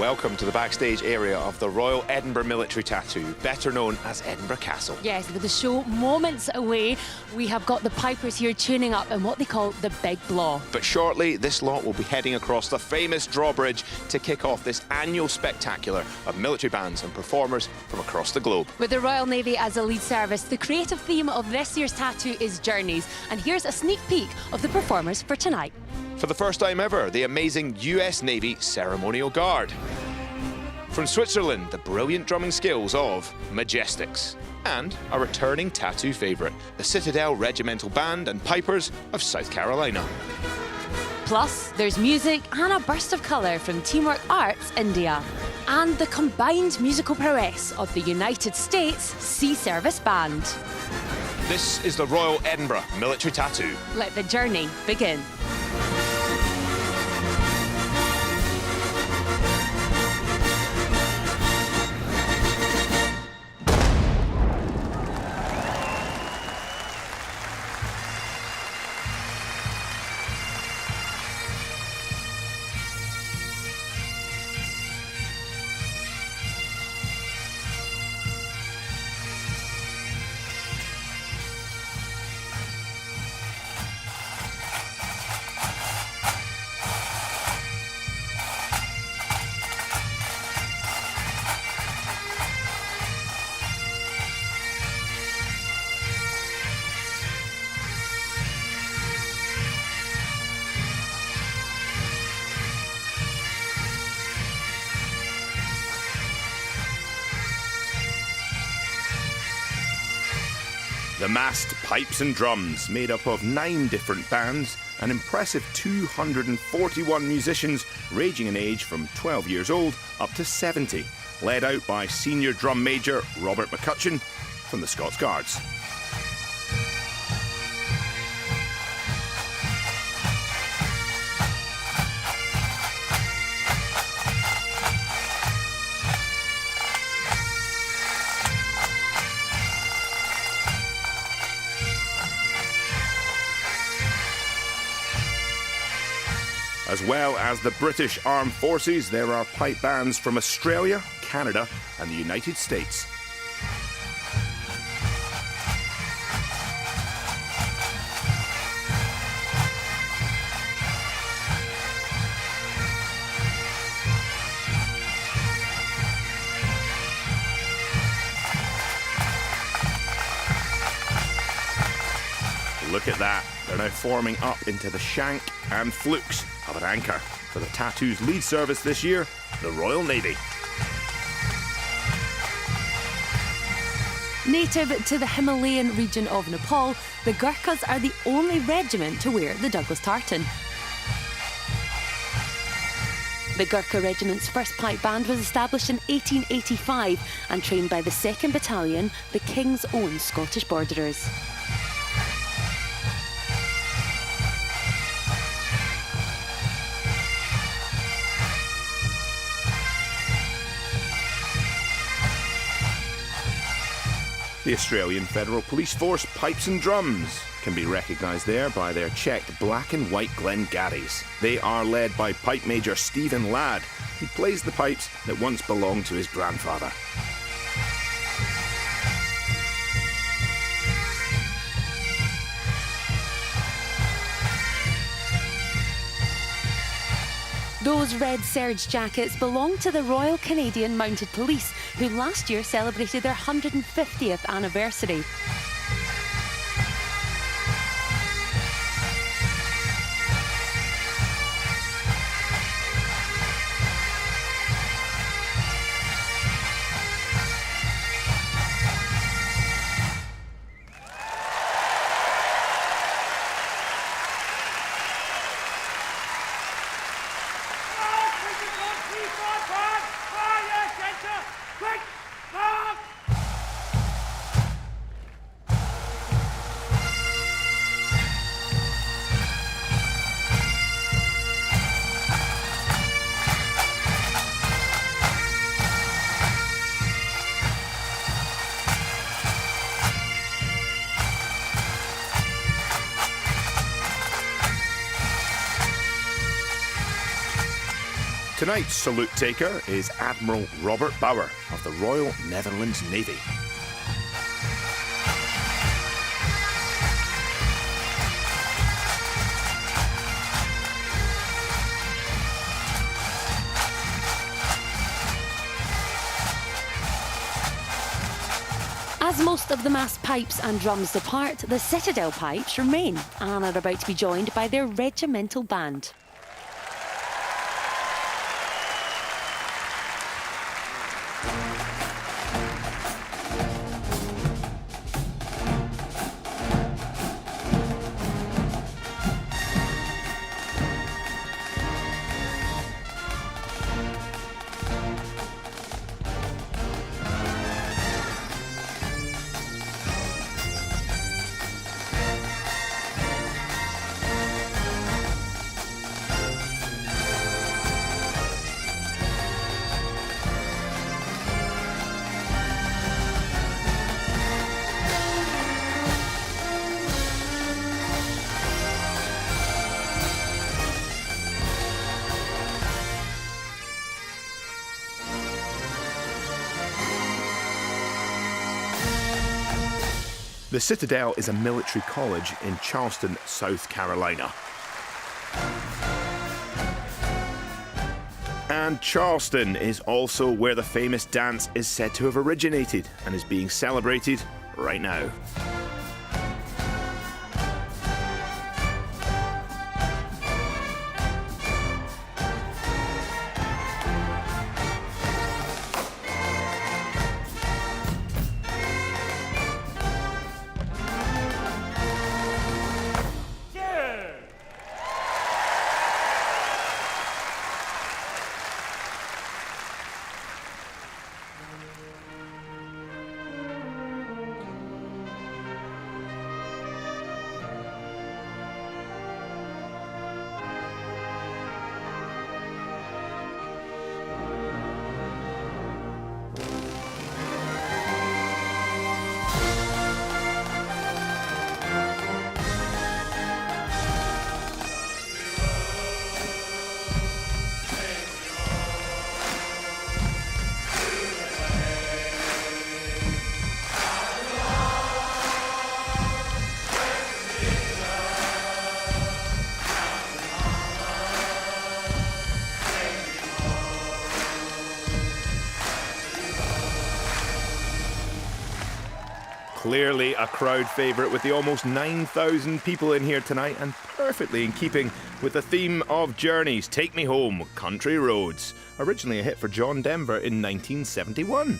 welcome to the backstage area of the Royal Edinburgh Military Tattoo, better known as Edinburgh Castle. Yes, with the show moments away, we have got the pipers here tuning up in what they call the Big Blaw. But shortly, this lot will be heading across the famous drawbridge to kick off this annual spectacular of military bands and performers from across the globe. With the Royal Navy as a lead service, the creative theme of this year's tattoo is Journeys. And here's a sneak peek of the performers for tonight. For the first time ever, the amazing US Navy Ceremonial Guard. From Switzerland, the brilliant drumming skills of Majestics. And a returning tattoo favourite, the Citadel Regimental Band and Pipers of South Carolina. Plus, there's music and a burst of colour from Teamwork Arts India. And the combined musical prowess of the United States Sea Service Band. This is the Royal Edinburgh Military Tattoo. Let the journey begin. The massed pipes and drums, made up of 9 different bands, an impressive 241 musicians ranging in age from 12 years old up to 70, led out by Senior Drum Major Robert McCutcheon from the Scots Guards. As well as the British Armed Forces, there are pipe bands from Australia, Canada and the United States. Look at that, they're now forming up into the shank and flukes of an anchor for the tattoo's lead service this year, the Royal Navy. Native to the Himalayan region of Nepal, the Gurkhas are the only regiment to wear the Douglas tartan. The Gurkha Regiment's first pipe band was established in 1885 and trained by the 2nd Battalion, the King's Own Scottish Borderers. The Australian Federal Police Force Pipes and Drums can be recognised there by their checked black and white Glengarrys. They are led by Pipe Major Stephen Ladd, who plays the pipes that once belonged to his grandfather. Those red serge jackets belong to the Royal Canadian Mounted Police, who last year celebrated their 150th anniversary. Tonight's salute taker is Admiral Robert Bauer of the Royal Netherlands Navy. As most of the mast pipes and drums depart, the Citadel pipes remain and are about to be joined by their regimental band. The Citadel is a military college in Charleston, South Carolina. And Charleston is also where the famous dance is said to have originated and is being celebrated right now. Clearly a crowd favourite with the almost 9,000 people in here tonight, and perfectly in keeping with the theme of Journeys, Take Me Home, Country Roads, originally a hit for John Denver in 1971.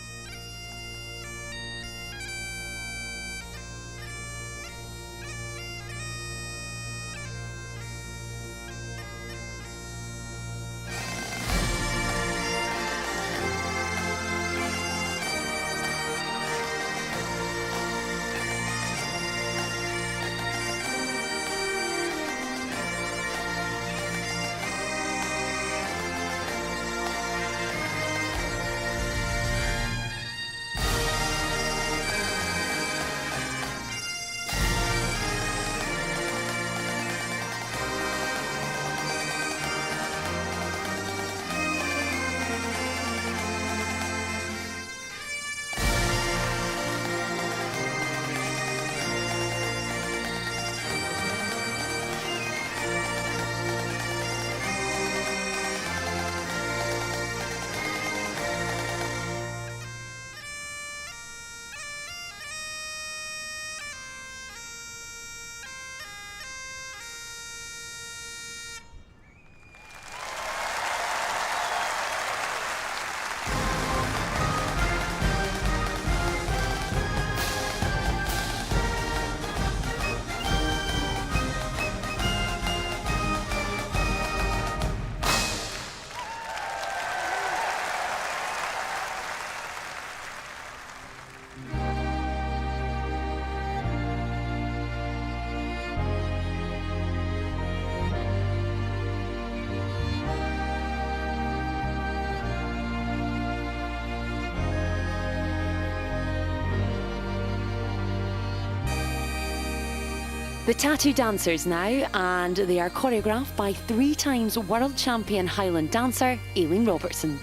The tattoo dancers now, and they are choreographed by 3-time world champion Highland dancer Aileen Robertson.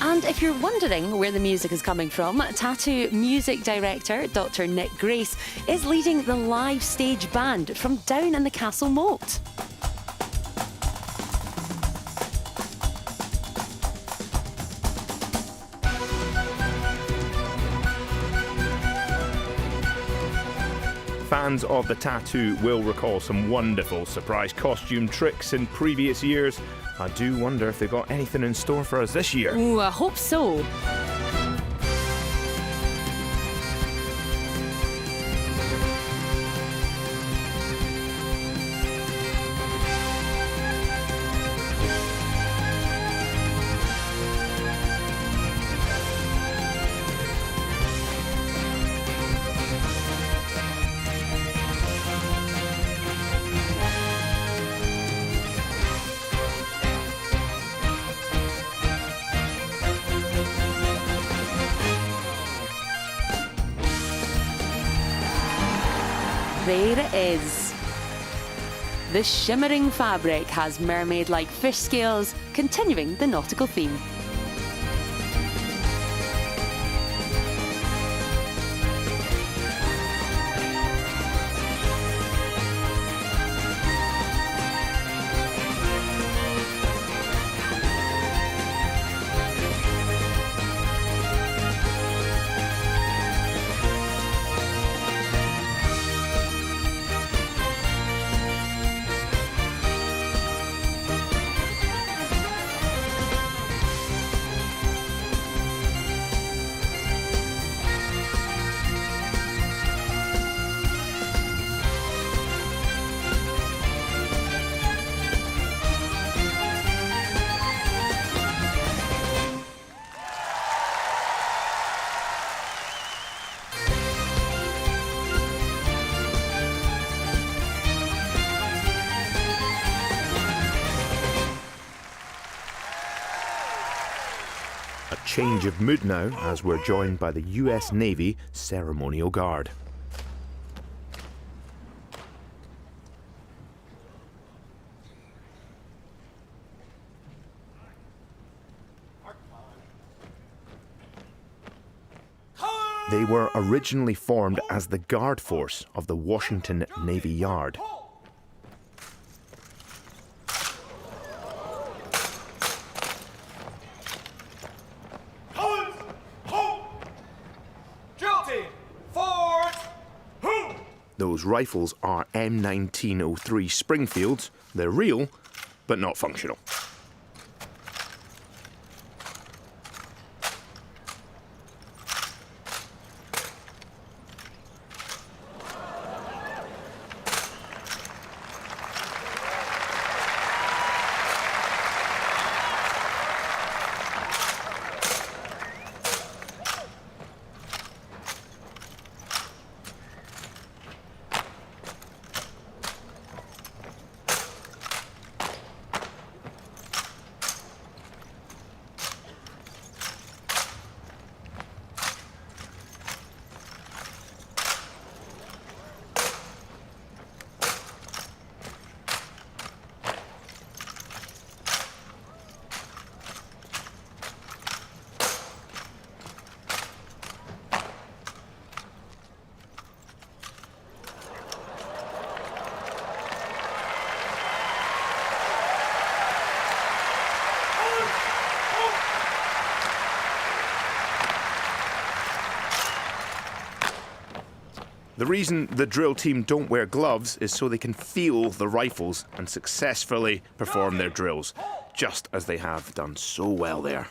And if you're wondering where the music is coming from, tattoo music director Dr. Nick Grace is leading the live stage band from down in the castle moat. Fans of the tattoo will recall some wonderful surprise costume tricks in previous years. I do wonder if they've got anything in store for us this year. Ooh, I hope so. There it is. The shimmering fabric has mermaid-like fish scales, continuing the nautical theme. Change of mood now as we're joined by the US Navy Ceremonial Guard. They were originally formed as the guard force of the Washington Navy Yard. Those rifles are M1903 Springfields. They're real, but not functional. The reason the drill team don't wear gloves is so they can feel the rifles and successfully perform their drills, just as they have done so well there.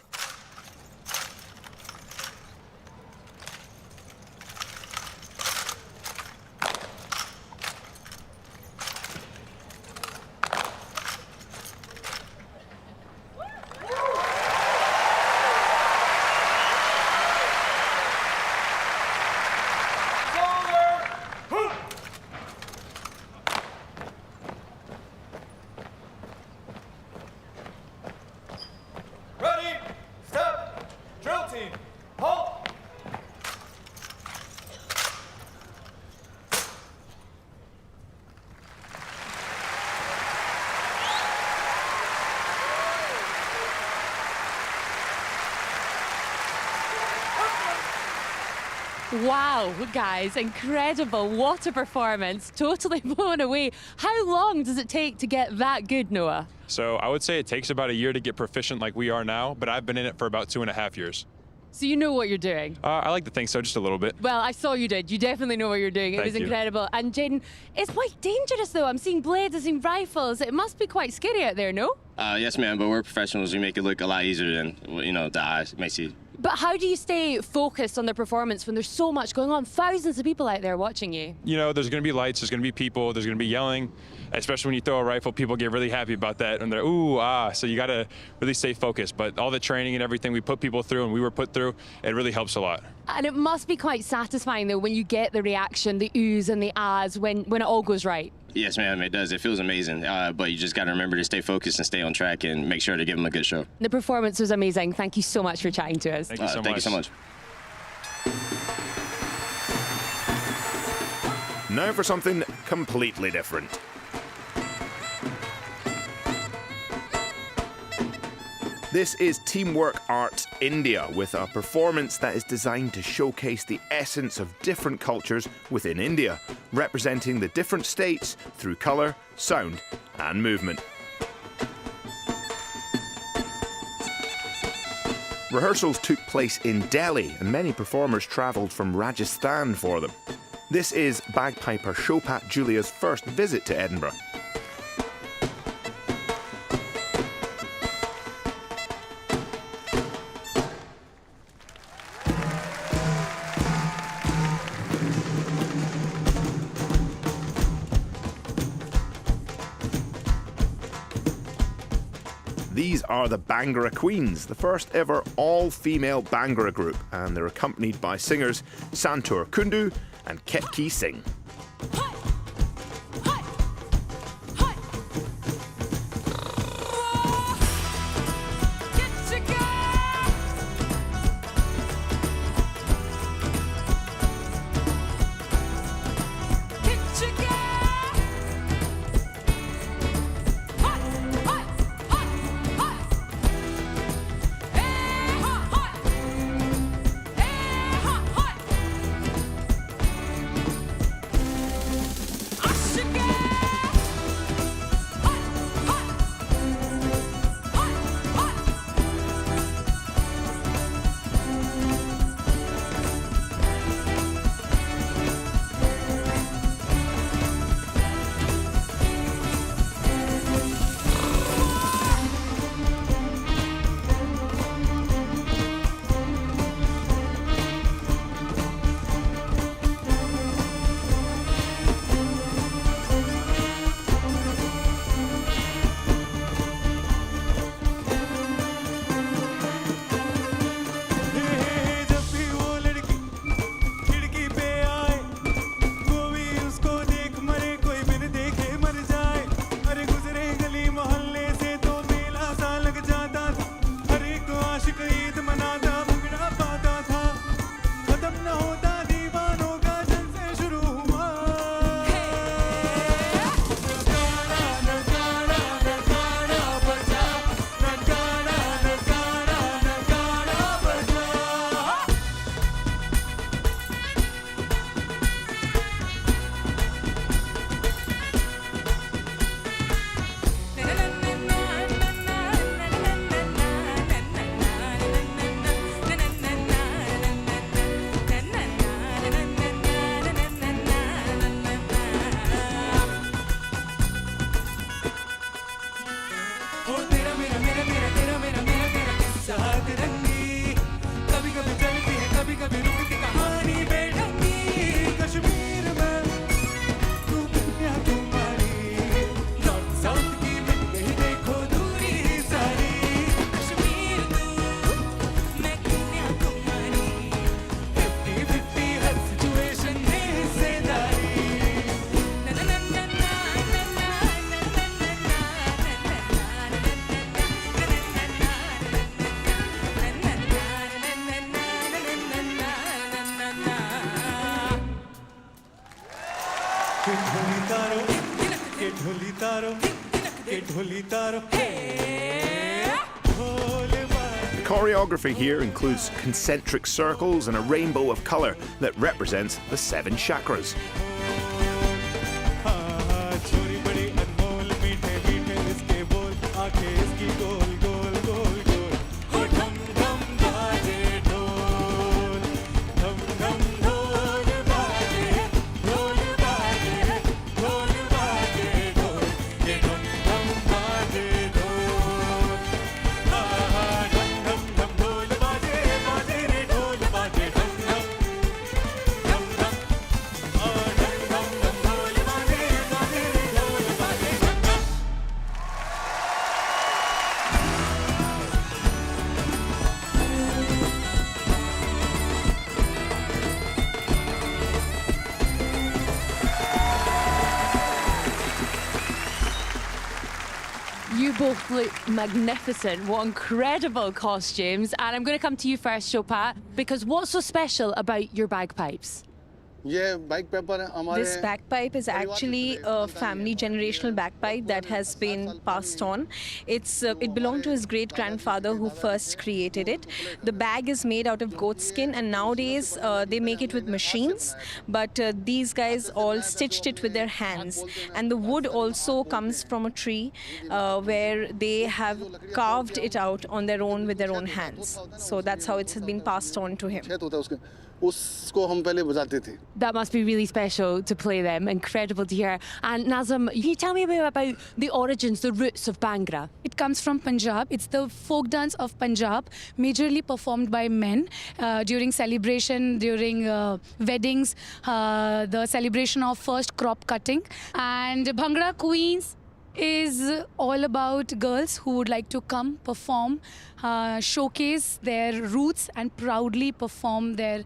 Wow, guys, incredible. What a performance. Totally blown away. How long does it take to get that good, Noah? So I would say it takes about a year to get proficient like we are now, but I've been in it for about 2.5 years. So you know what you're doing? I like to think so, just a little bit. Well, I saw you did. You definitely know what you're doing. It Thank was you. incredible. And Jaden, it's quite dangerous though. I'm seeing blades, I'm seeing rifles. It must be quite scary out there, no? Yes, ma'am, but we're professionals. We make it look a lot easier than, the eyes may see. But how do you stay focused on the performance when there's so much going on? Thousands of people out there watching you. You know, there's going to be lights, there's going to be people, there's going to be yelling, especially when you throw a rifle. People get really happy about that, and they're, ooh, ah, so you got to really stay focused. But all the training and everything we put people through and we were put through, it really helps a lot. And it must be quite satisfying, though, when you get the reaction, the oohs and the ahs, when it all goes right. Yes, ma'am, it does. It feels amazing, but you just got to remember to stay focused and stay on track and make sure to give them a good show. The performance was amazing. Thank you so much for chatting to us. Thank you so much. Thank you so much. Now for something completely different. This is Teamwork Arts India, with a performance that is designed to showcase the essence of different cultures within India, representing the different states through colour, sound and movement. Rehearsals took place in Delhi, and many performers travelled from Rajasthan for them. This is bagpiper Shopat Julia's first visit to Edinburgh. These are the Bhangra Queens, the first ever all-female Bhangra group, and they're accompanied by singers Santur Kundu and Ketki Singh. ढोली तारो के ढोली तारो ढोल बाजे choreography here includes concentric circles and a rainbow of colour that represents the 7 chakras. You both look magnificent. What incredible costumes. And I'm going to come to you first, Chopat, because what's so special about your bagpipes? This bagpipe is actually a family generational bagpipe that has been passed on. It belonged to his great-grandfather who first created it. The bag is made out of goat skin, and nowadays they make it with machines, but these guys all stitched it with their hands. And the wood also comes from a tree where they have carved it out on their own with their own hands. So that's how it has been passed on to him. That must be really special to play them. Incredible to hear. And Nazam, can you tell me a bit about the origins, the roots of Bhangra? It comes from Punjab. It's the folk dance of Punjab, majorly performed by men during celebration, during weddings, the celebration of first crop cutting. And Bhangra Queens is all about girls who would like to come, perform, showcase their roots and proudly perform their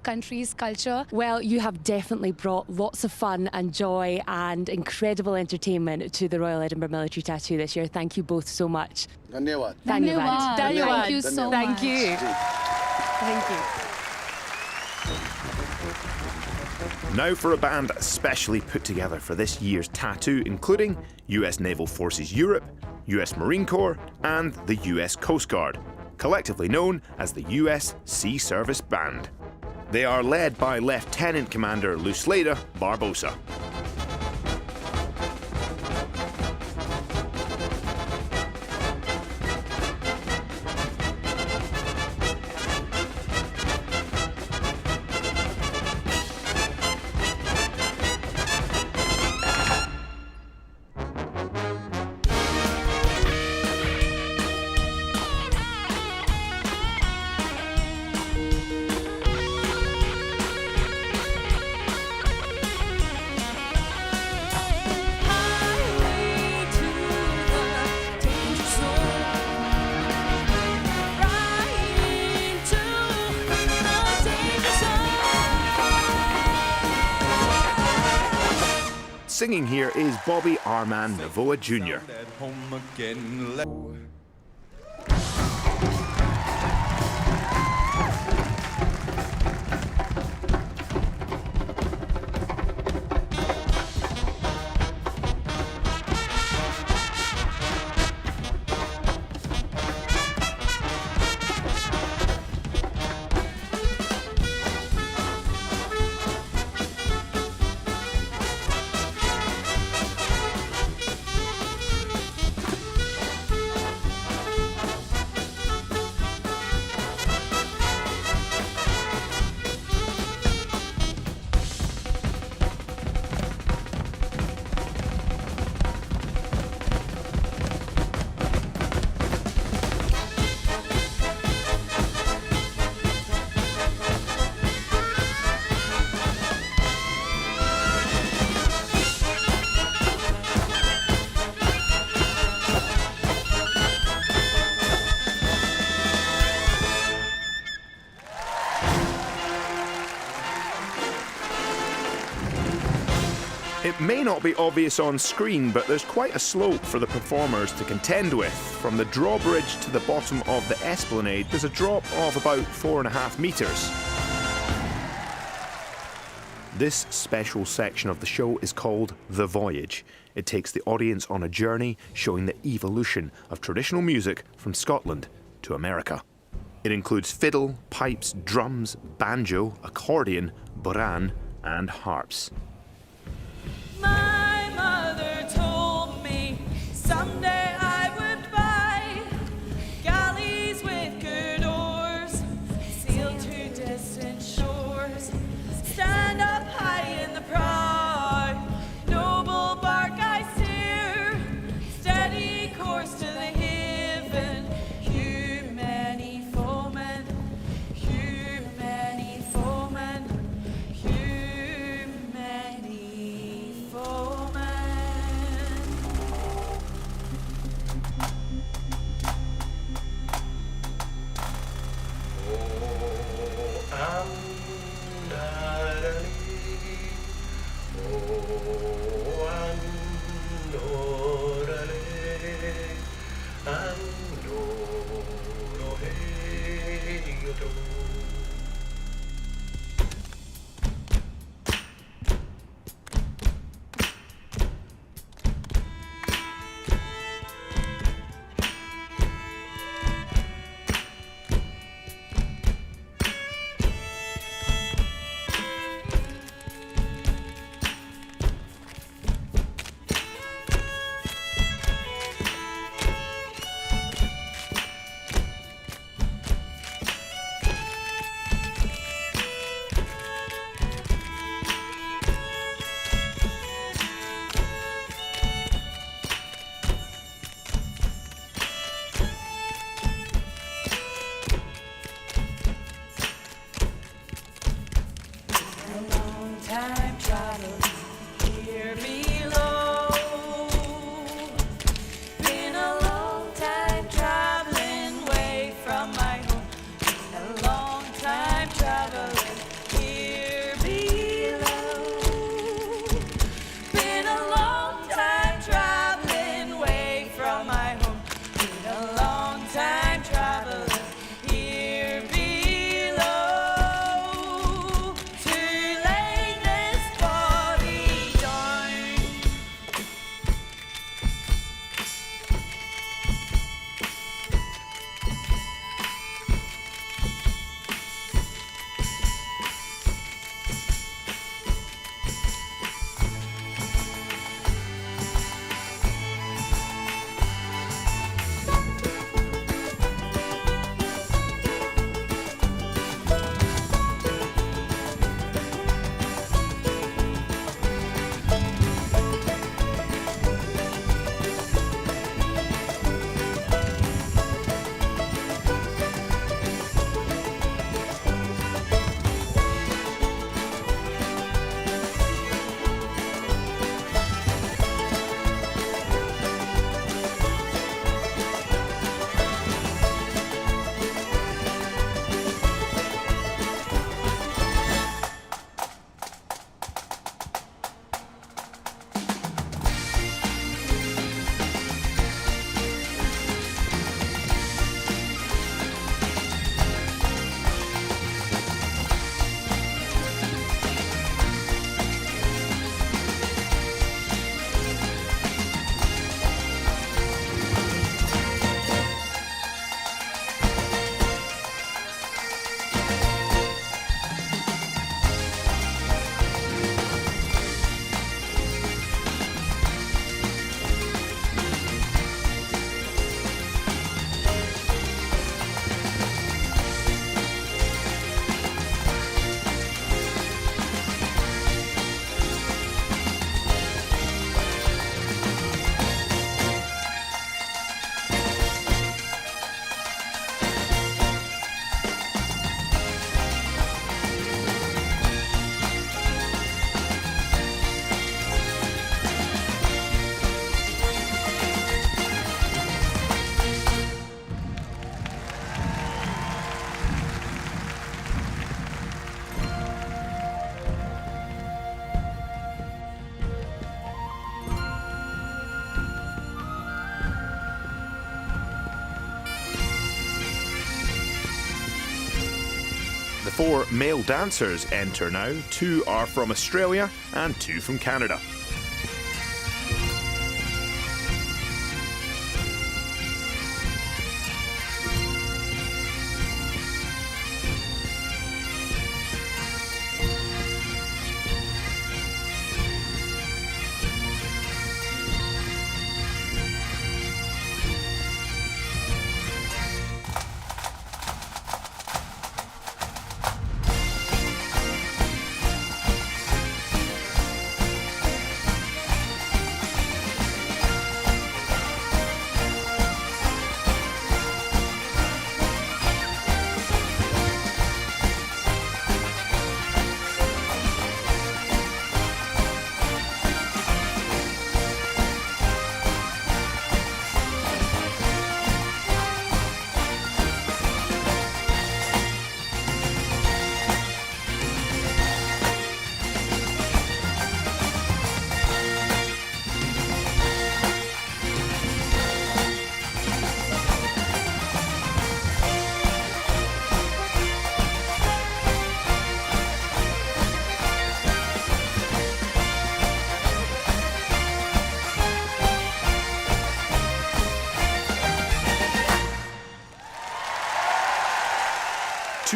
country's culture. Well, you have definitely brought lots of fun and joy and incredible entertainment to the Royal Edinburgh Military Tattoo this year. Thank you both so much. Dhanyawad. Dhanyawad. Thank you so much. Thank you. Thank you. Now for a band specially put together for this year's tattoo, including US Naval Forces Europe, US Marine Corps, and the US Coast Guard, collectively known as the US Sea Service Band. They are led by Lieutenant Commander Lusleda Barbosa. Singing here is Bobby Arman Navoa Jr. It may not be obvious on screen, but there's quite a slope for the performers to contend with. From the drawbridge to the bottom of the esplanade, there's a drop of about 4.5 metres. This special section of the show is called The Voyage. It takes the audience on a journey showing the evolution of traditional music from Scotland to America. It includes fiddle, pipes, drums, banjo, accordion, bodhran, and harps. My mother told me someday I would buy galleys with good oars, sail to distant shores, stand up high in the proud, noble bark I steer, steady course to the haven, hew many foemen, hew many foemen, hew many foemen. Time traveling here below. Been a long time traveling way from my home. Been a long time traveling here below. Been a long time traveling way from my home. Been a long time traveling here below. To lay this body down. The 4 male dancers enter now. 2 are from Australia and 2 from Canada.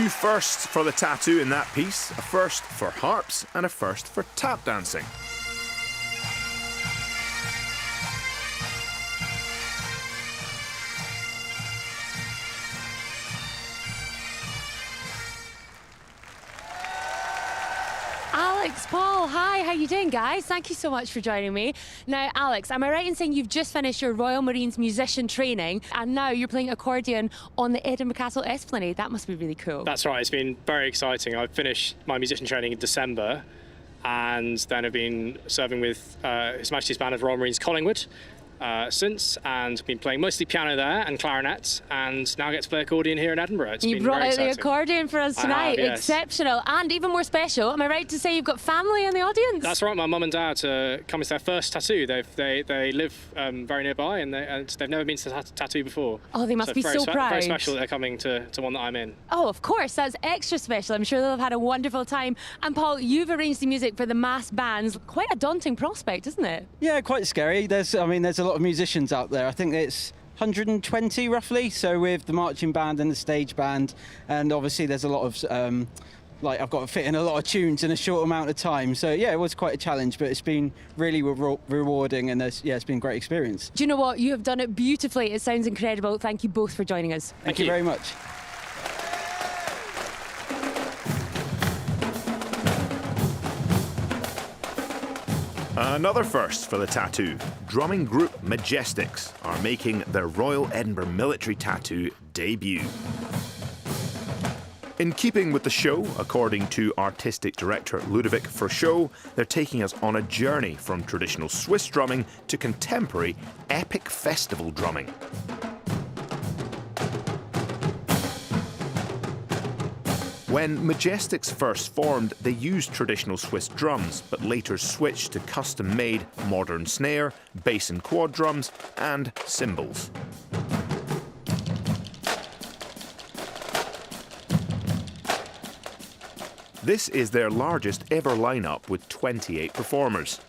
Two firsts for the tattoo in that piece, a first for harps and a first for tap dancing. Alex, Paul, hi, how you doing, guys? Thank you so much for joining me. Now, Alex, am I right in saying you've just finished your Royal Marines musician training and now you're playing accordion on the Edinburgh Castle Esplanade? That must be really cool. That's right, it's been very exciting. I finished my musician training in December and then I've been serving with His Majesty's Band of Royal Marines Collingwood since, and been playing mostly piano there and clarinet, and now get to play accordion here in Edinburgh. It's You been brought very out the exciting. accordion for us I tonight. have, yes. Exceptional. And even more special, am I right to say you've got family in the audience? That's right, my mum and dad coming to their first tattoo. They live very nearby and they've never been to a tattoo before. Oh, they must be very so proud. Very special that they're coming to one that I'm in. Oh, of course, that's extra special. I'm sure they'll have had a wonderful time. And Paul, you've arranged the music for the mass bands. Quite a daunting prospect, isn't it? Yeah, quite scary. There's a lot of musicians out there. I think it's 120 roughly. So with the marching band and the stage band, and obviously there's a lot of I've got to fit in a lot of tunes in a short amount of time. So yeah, it was quite a challenge, but it's been really rewarding, and it's been a great experience. Do you know what? You have done it beautifully. It sounds incredible. Thank you both for joining us. Thank you very much. Another first for the tattoo. Drumming group Majestics are making their Royal Edinburgh Military Tattoo debut. In keeping with the show, according to artistic director Ludovic Furchot, they're taking us on a journey from traditional Swiss drumming to contemporary epic festival drumming. When Majestics first formed, they used traditional Swiss drums, but later switched to custom-made modern snare, bass and quad drums, and cymbals. This is their largest ever lineup with 28 performers.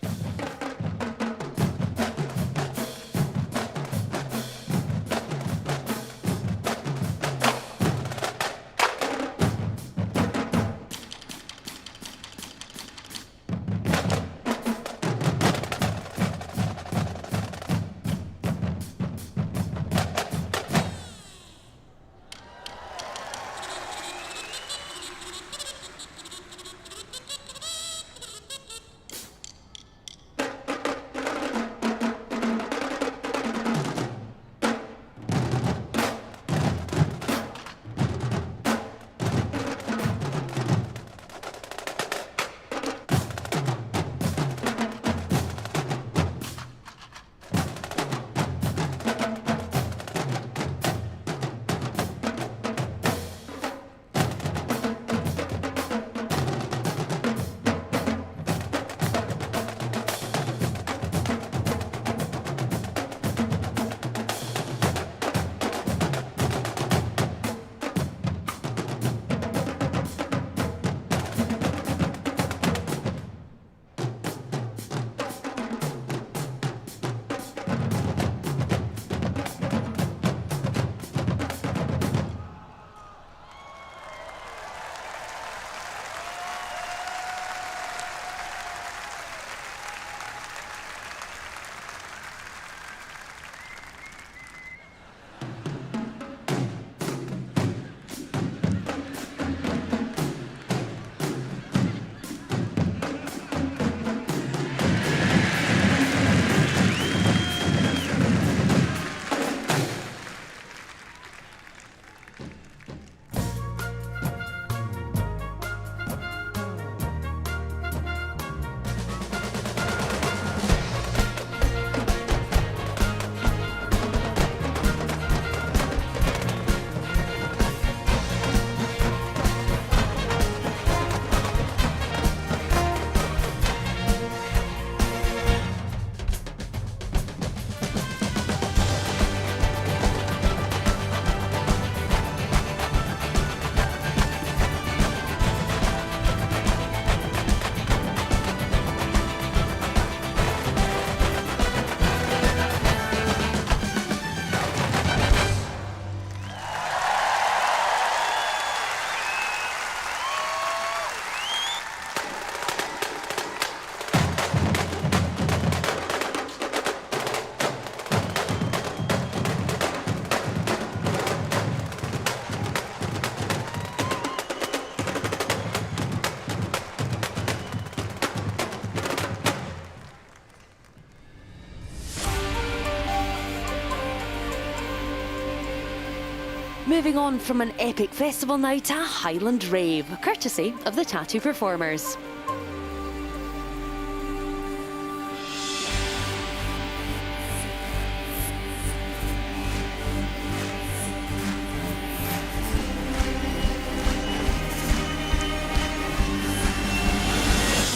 Moving on from an epic festival now to a Highland rave, courtesy of the Tattoo Performers.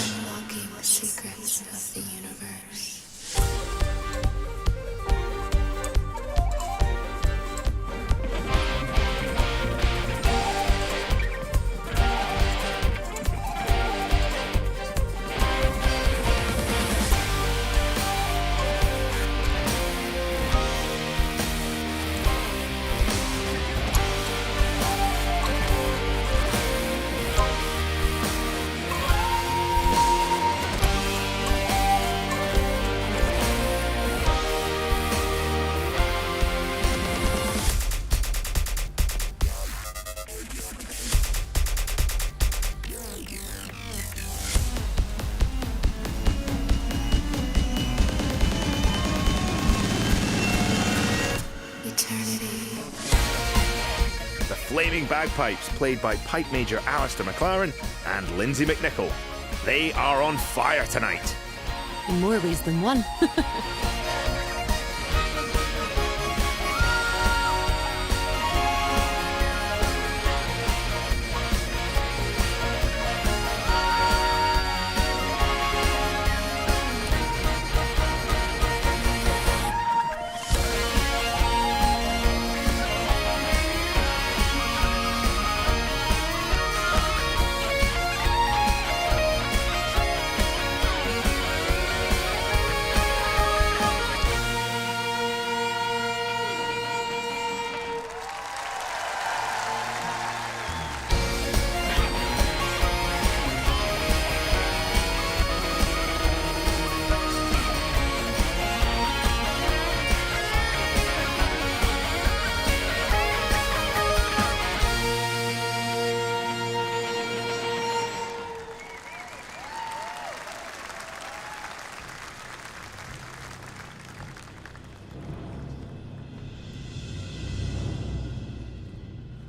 Unlocking the secrets of the universe. Flaming bagpipes played by Pipe Major Alistair McLaren and Lindsay McNichol. They are on fire tonight. In more ways than one.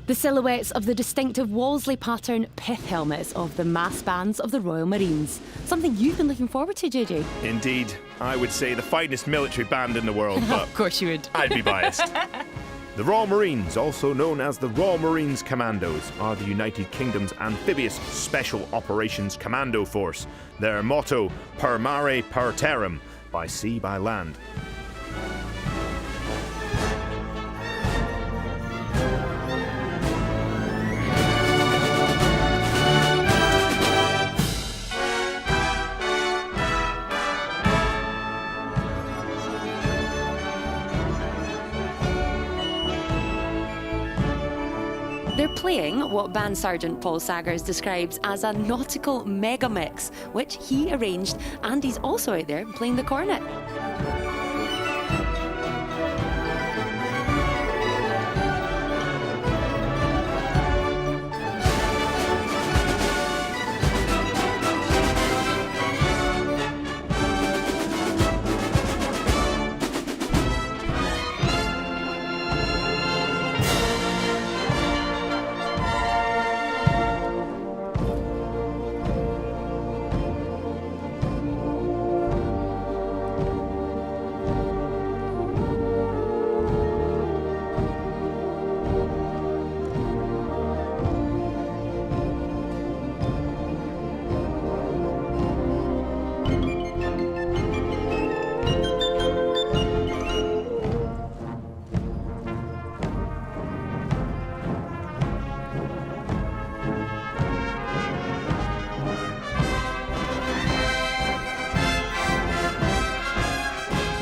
The silhouettes of the distinctive Wolseley pattern pith helmets of the mass bands of the Royal Marines. Something you've been looking forward to, JJ. Indeed, I would say the finest military band in the world, but Of course you would. I'd be biased. The Royal Marines, also known as the Royal Marines Commandos, are the United Kingdom's amphibious Special Operations Commando Force. Their motto, per mare per terram, by sea, by land. They're playing what Band Sergeant Paul Saggers describes as a nautical mega mix, which he arranged, and he's also out there playing the cornet.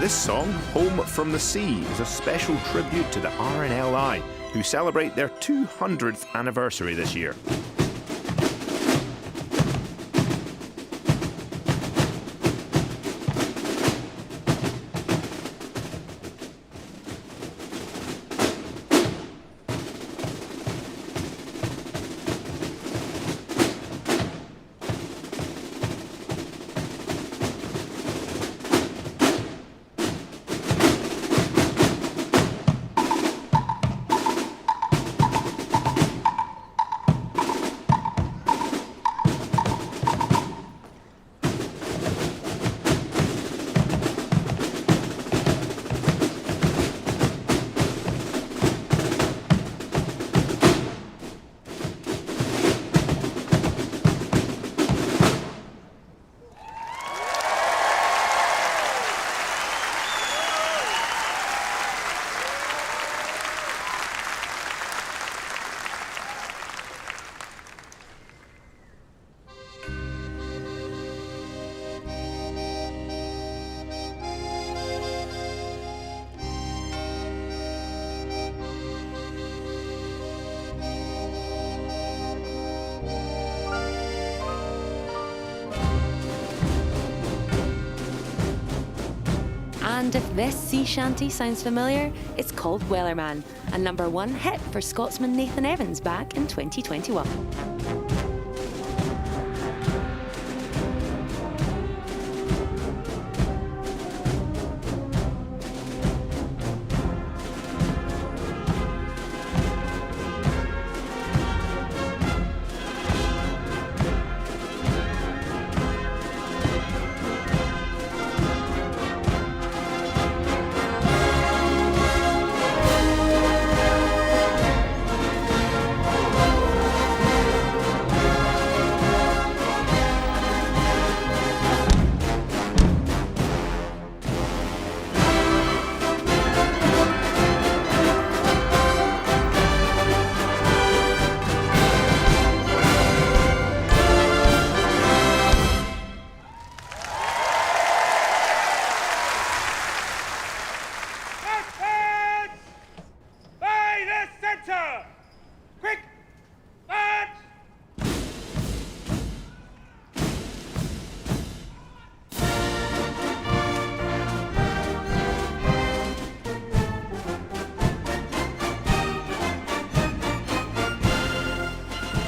This song, Home from the Sea, is a special tribute to the RNLI, who celebrate their 200th anniversary this year. And if this sea shanty sounds familiar, it's called Wellerman, a #1 hit for Scotsman Nathan Evans back in 2021.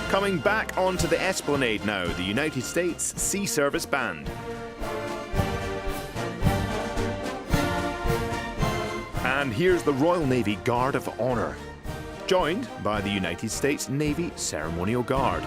Coming back onto the Esplanade now, the United States Sea Service Band. And here's the Royal Navy Guard of Honor, joined by the United States Navy Ceremonial Guard.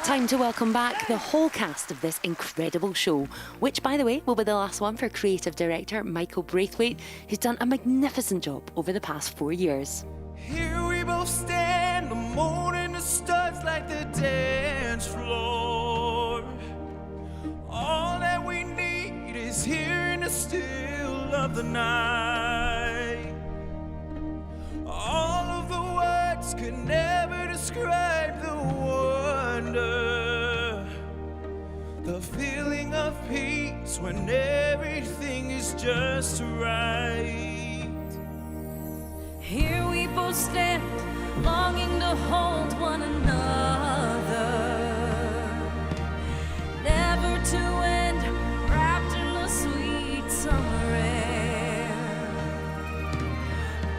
Time to welcome back the whole cast of this incredible show, which, by the way, will be the last one for creative director Michael Braithwaite, who's done a magnificent job over the past 4 years. Here we both stand, the morning the studs like the dance floor. All that we need is here in the still of the night. All of the words could never describe the wonder, the feeling of peace when everything is just right. Here we both stand, longing to hold one another, never to end, wrapped in the sweet summer air,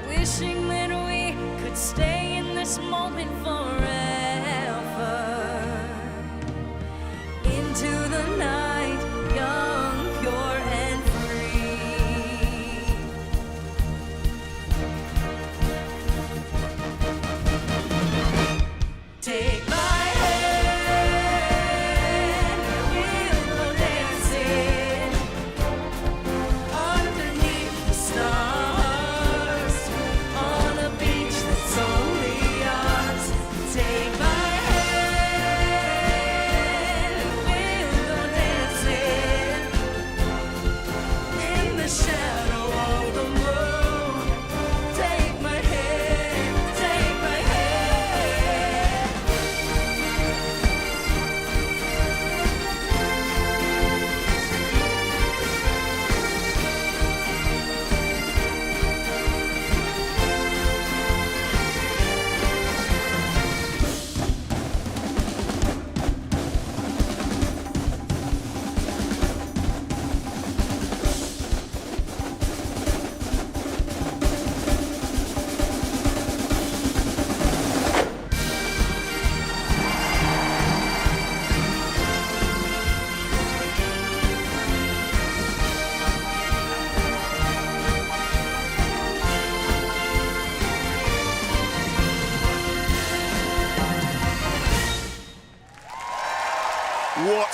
wishing that we could stay in this moment forever, into the night, young, pure and free. Take my hand, we'll go dancing underneath the stars on a beach that's only ours.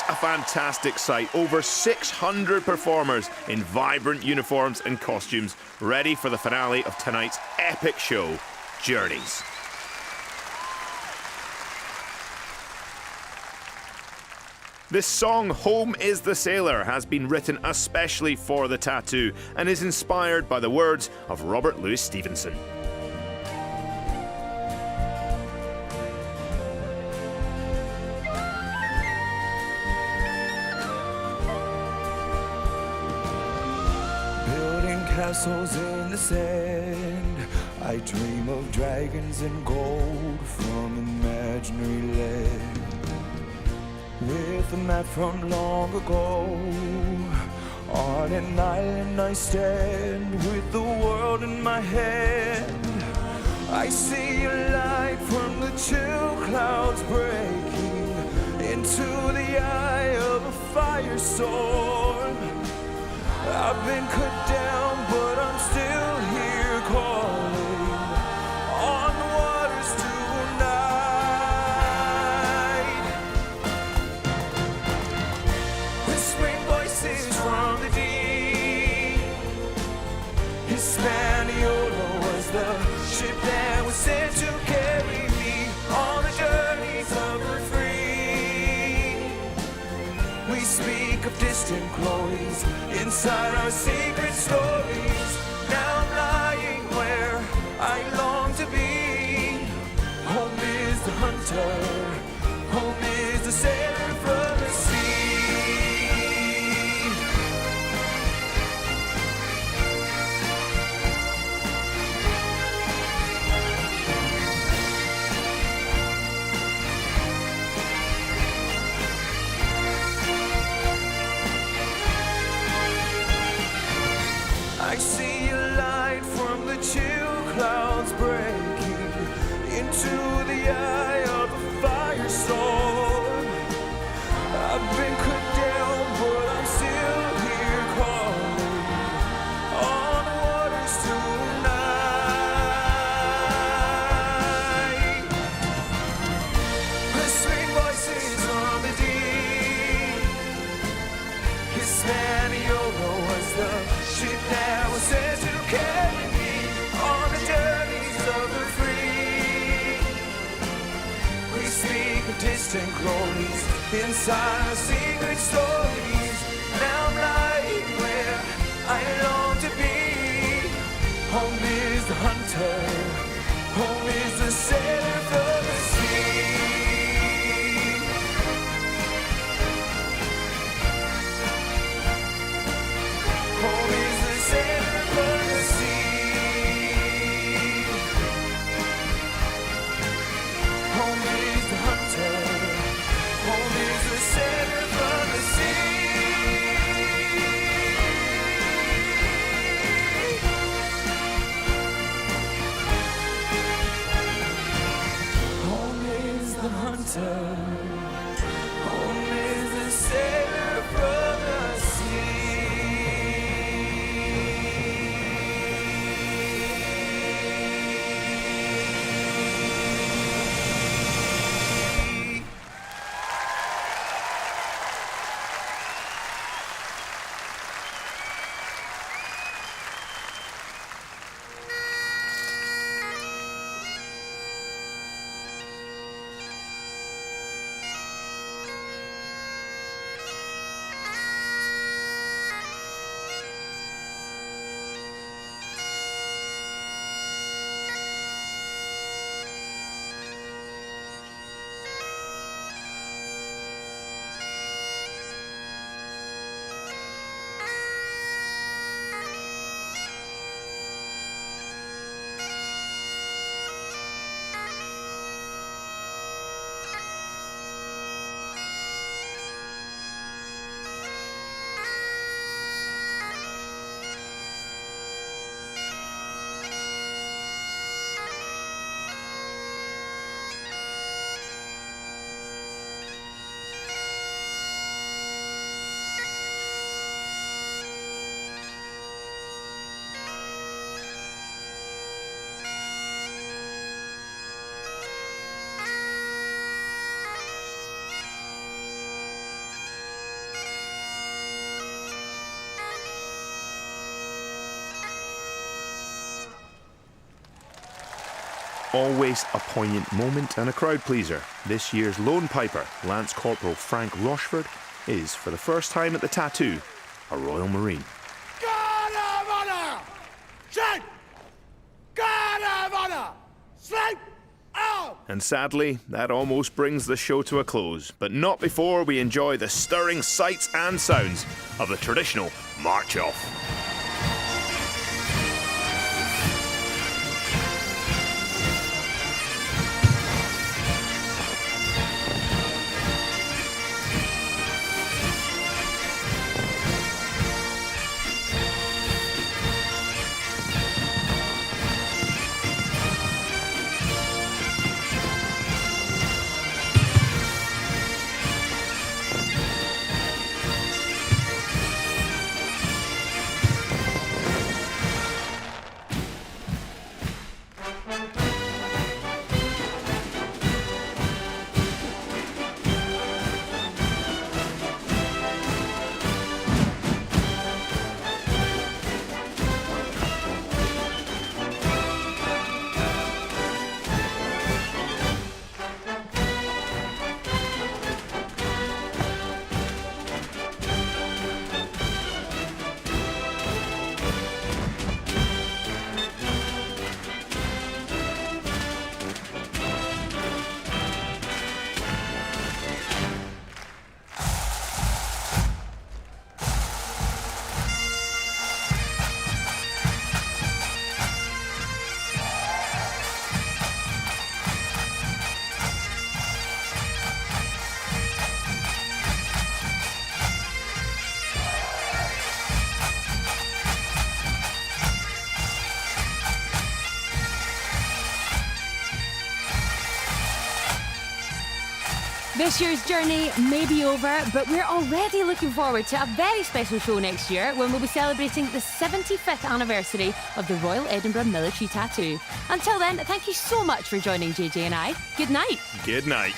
a fantastic sight. Over 600 performers in vibrant uniforms and costumes, ready for the finale of tonight's epic show, Journeys. This song, Home is the Sailor, has been written especially for the tattoo and is inspired by the words of Robert Louis Stevenson. Building castles in the sand, I dream of dragons and gold from imaginary land. With a map from long ago, on an island I stand with the world in my hand. I see a light from the chill clouds breaking into the eye of a firestorm. I've been cut down, but I'm still here calling on the waters tonight. Whispering voices from the deep. Hispaniola was the ship that was sent to carry me on the journeys of the free. We speak of distant glories inside our secret stories. Now I'm lying where I long to be. Home is the hunter, home is the sailor from the sea. I see a light from the chill clouds breaking into the eye of a firestorm. I've been cut down, but I'm still here calling on the waters tonight. Whispering voices from the deep. Hispaniola was the ship that was sent to carry me on the journeys of the free. We speak of distant glories inside our secret stories. Now I'm lying where I long to be. Home is the hunter, home is the sailor from the sea. Home is the sailor from the sea. Home is the hunter. Home is the sailor from the sea. Home is the hunter. Home is the sailor from the sea. always a poignant moment and a crowd pleaser, this year's Lone Piper, Lance Corporal Frank Rochford, is, for the first time at the tattoo, a Royal Marine. God of honor! Shout! God of honor! Slope out! And sadly, that almost brings the show to a close, but not before we enjoy the stirring sights and sounds of the traditional March Off. This year's journey may be over, but we're already looking forward to a very special show next year when we'll be celebrating the 75th anniversary of the Royal Edinburgh Military Tattoo. Until then, thank you so much for joining JJ and I. Good night. Good night.